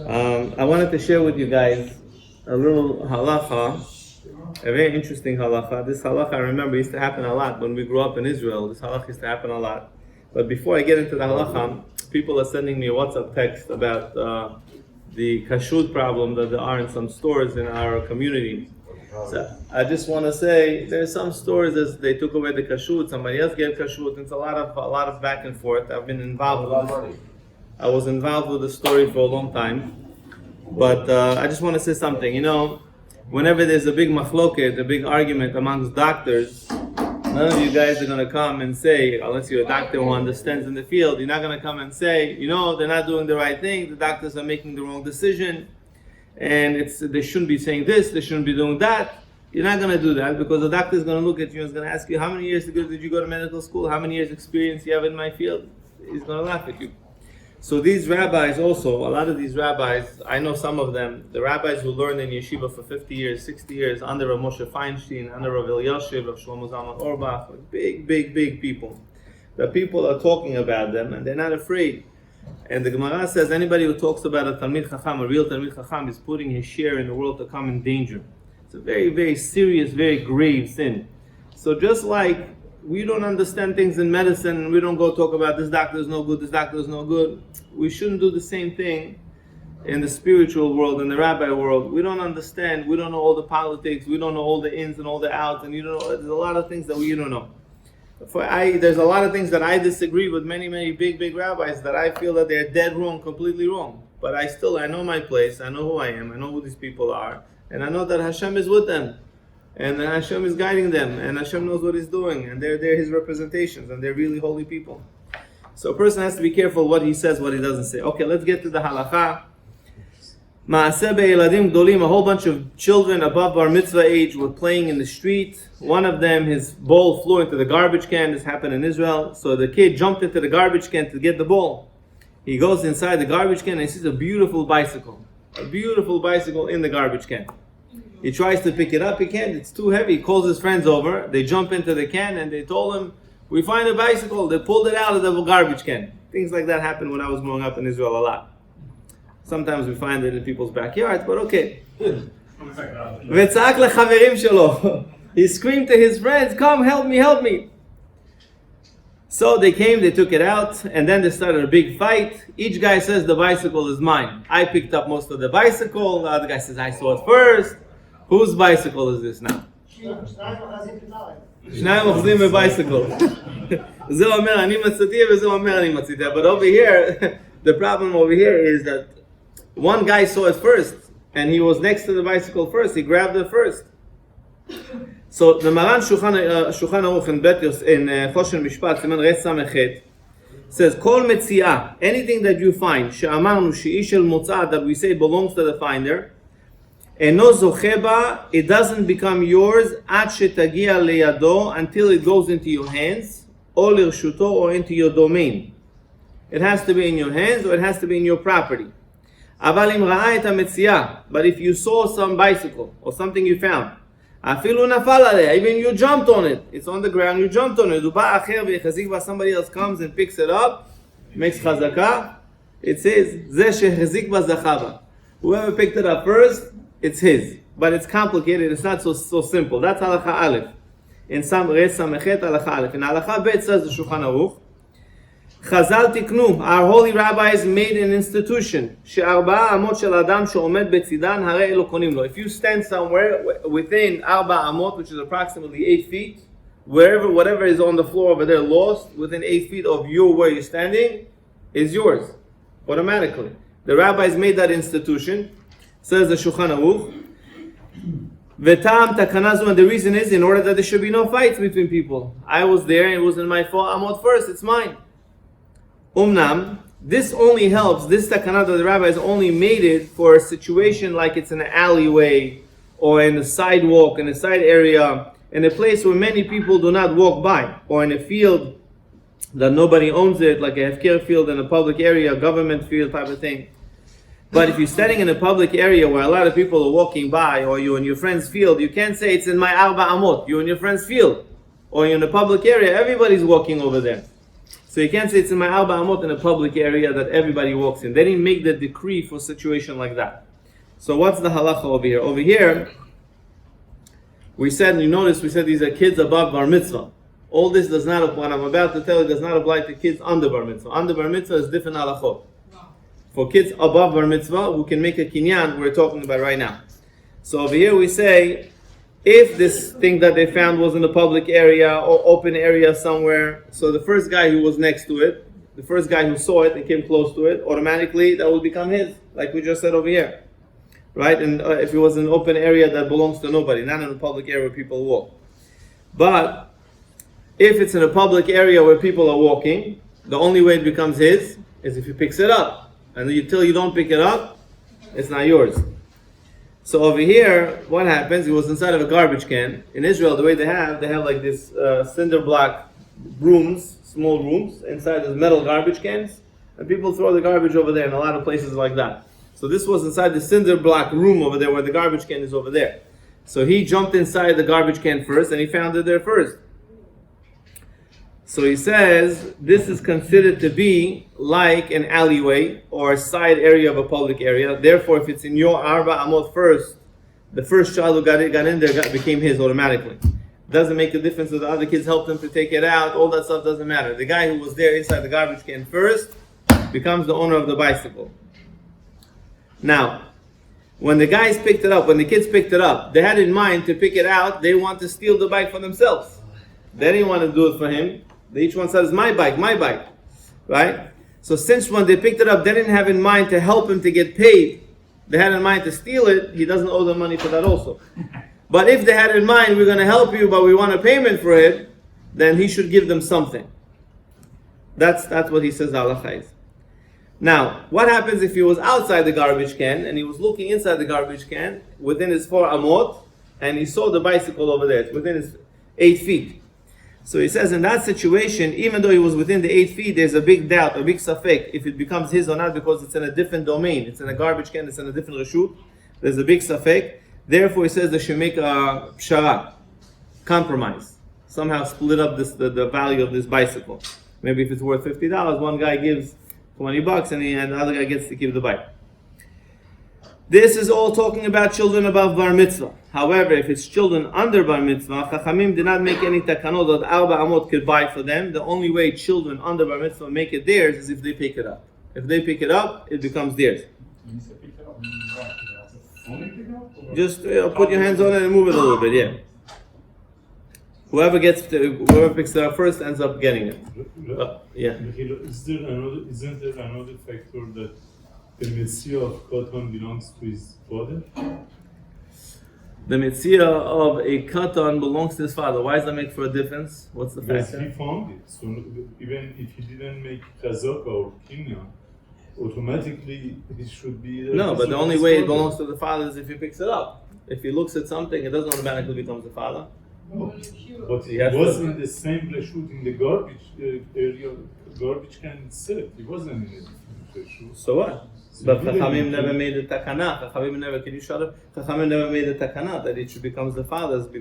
I wanted to share with you guys a little halacha, a very interesting halacha. This halacha, I remember, used to happen a lot when we grew up in Israel. This halacha used to happen a lot. But before I get into the halacha, people are sending me a WhatsApp text about the kashrut problem that there are in some stores in our community. So I just want to say there's some stores as they took away the kashrut, somebody else gave kashrut. It's a lot of back and forth. I've been involved with this. I was involved with the story for a long time, but I just want to say something. You know, whenever there's a big machloket, a big argument amongst doctors, none of you guys are going to come and say, unless you're a doctor who understands in the field, you're not going to come and say, you know, they're not doing the right thing, the doctors are making the wrong decision, and they shouldn't be saying this, they shouldn't be doing that. You're not going to do that, because the doctor is going to look at you and is going to ask you, how many years ago did you go to medical school? How many years experience you have in my field? He's going to laugh at you. So these rabbis also, a lot of these rabbis, I know some of them, the rabbis who learned in yeshiva for 50 years, 60 years, under Rav Moshe Feinstein, under Rav Elyashiv, Rav Shlomo Zalman Auerbach, big people. The people are talking about them and they're not afraid. And the Gemara says anybody who talks about a Talmid Chacham, a real Talmid Chacham, is putting his share in the world to come in danger. It's a very, very serious, very grave sin. So just like we don't understand things in medicine, we don't go talk about this doctor is no good, this doctor is no good. We shouldn't do the same thing in the spiritual world, in the rabbi world. We don't understand, we don't know all the politics, we don't know all the ins and all the outs, and there's a lot of things that we don't know. There's a lot of things that I disagree with many big rabbis that I feel that they're dead wrong, completely wrong. But I know my place, I know who I am, I know who these people are, and I know that Hashem is with them. And Hashem is guiding them, and Hashem knows what He's doing, and they're His representations, and they're really holy people. So a person has to be careful what he says, what he doesn't say. Okay, let's get to the halacha. Ma'aseh be'eladim gdolim, a whole bunch of children above bar mitzvah age were playing in the street. One of them, his ball flew into the garbage can. This happened in Israel. So the kid jumped into the garbage can to get the ball. He goes inside the garbage can and he sees a beautiful bicycle in the garbage can. He tries to pick it up, he can't, it's too heavy. He calls his friends over, they jump into the can and they told him, we find a bicycle, they pulled it out of the garbage can. Things like that happened when I was growing up in Israel a lot. Sometimes we find it in people's backyards, but okay. He screamed to his friends, come, help me. So they came, they took it out, and then they started a big fight. Each guy says the bicycle is mine. I picked up most of the bicycle, the other guy says I saw it first. Whose bicycle is this now? שניים אוחזים בביcycle. זה אומר אני מצאתי וזה אומר אני מצאתי. But over here, the problem over here is that one guy saw it first and he was next to the bicycle first. He grabbed it first. So the Maran Shulchan Aruch in Choshen Mishpat Siman Resh Samechet says Kol Metziah, anything that you find she'amarnu she'i shel motzah, that we say belongs to the finder, eno zocheba, it doesn't become yours ad shetagia leyado, until it goes into your hands, or lirshuto, or into your domain. It has to be in your hands or it has to be in your property. Aval im ra'a et hametziah, but if you saw some bicycle or something you found, afilu nafal aleh, even you jumped on it, it's on the ground, you jumped on it, uba acher v'yechazik ba, somebody else comes and picks it up, makes chazakah, it says zeh shechazik ba zachava. Whoever picked it up first, it's his. But it's complicated, it's not so simple. That's halacha aleph. In some Resh Samechet halacha aleph. In halacha bet says the Shulchan Aruch, Chazal tiknu, our holy rabbis made an institution. She'arba'a amot shel adam she'omed betzidan harei elo konim lo. If you stand somewhere within arba amot, which is approximately 8 feet, whatever is on the floor over there lost, within 8 feet of you where you're standing, is yours. Automatically. The rabbis made that institution. Says the Shulchan Aruch, V'tam takanazu, and the reason is in order that there should be no fights between people. I was there, it wasn't my fault, amot first, it's mine. Umnam, this only helps, this takana that the rabbis only made it for a situation like it's in an alleyway, or in a sidewalk, in a side area, in a place where many people do not walk by, or in a field that nobody owns it, like a hefker field in a public area, a government field type of thing. But if you're standing in a public area where a lot of people are walking by, or you're in your friend's field, you can't say it's in my arba amot. You're in your friend's field, or you're in a public area, everybody's walking over there. So you can't say it's in my Arba Amot in a public area that everybody walks in. They didn't make the decree for a situation like that. So what's the halacha over here? Over here, we said, you notice, we said these are kids above bar mitzvah. All this does not, what I'm about to tell you, does not apply to kids under bar mitzvah. Under bar mitzvah is different halachot. For kids above bar mitzvah, who can make a kinyan, we're talking about right now. So over here we say, if this thing that they found was in a public area or open area somewhere, so the first guy who was next to it, the first guy who saw it and came close to it, automatically that will become his, like we just said over here. Right? And if it was an open area that belongs to nobody, not in a public area where people walk. But if it's in a public area where people are walking, the only way it becomes his is if he picks it up. And until you don't pick it up, it's not yours. So over here, what happens? It was inside of a garbage can. In Israel, the way they have like this cinder block rooms, small rooms, inside these metal garbage cans. And people throw the garbage over there in a lot of places like that. So this was inside the cinder block room over there where the garbage can is over there. So he jumped inside the garbage can first and he found it there first. So he says this is considered to be like an alleyway or a side area of a public area. Therefore, if it's in your Arba Amot first, the first child who got in there became his automatically. Doesn't make a difference if the other kids helped him to take it out. All that stuff doesn't matter. The guy who was there inside the garbage can first becomes the owner of the bicycle. Now, when the guys picked it up, when the kids picked it up, they had in mind to pick it out. They want to steal the bike for themselves. They didn't want to do it for him. Each one says, my bike, right? So since when they picked it up, they didn't have in mind to help him to get paid. They had in mind to steal it. He doesn't owe them money for that also. But if they had in mind, we're going to help you, but we want a payment for it, then he should give them something. That's what he says halakha is. Now, what happens if he was outside the garbage can and he was looking inside the garbage can within his 4 amot and he saw the bicycle over there, it's within his 8 feet. So he says in that situation, even though he was within the 8 feet, there's a big doubt, a big safek, if it becomes his or not because it's in a different domain. It's in a garbage can, it's in a different reshut. There's a big safek. Therefore he says they should make a pshara, compromise. Somehow split up the value of this bicycle. Maybe if it's worth $50, one guy gives $20 and the other guy gets to keep the bike. This is all talking about children above bar mitzvah. However, if it's children under bar mitzvah, Chachamim did not make any takanot that Arba Amot could buy for them. The only way children under bar mitzvah make it theirs is if they pick it up. If they pick it up, it becomes theirs. Just put your hands on it and move it a little bit, yeah. Whoever picks it up first ends up getting it. Yeah. Isn't there another factor that the Messiah of Katan belongs to his father? The Messiah of a Katan belongs to his father. Why does that make for a difference? What's the factor? He found it. So even if he didn't make Chazaka or Kinya, automatically it should be... No, but the only way it belongs to the father is if he picks it up. If he looks at something, it doesn't automatically become the father. No. But he was in the same reshut in the garbage area, garbage can itself. He wasn't in the reshut. So what? But Chachamim never made the takana. Chachamim never made the takana that it should become the father's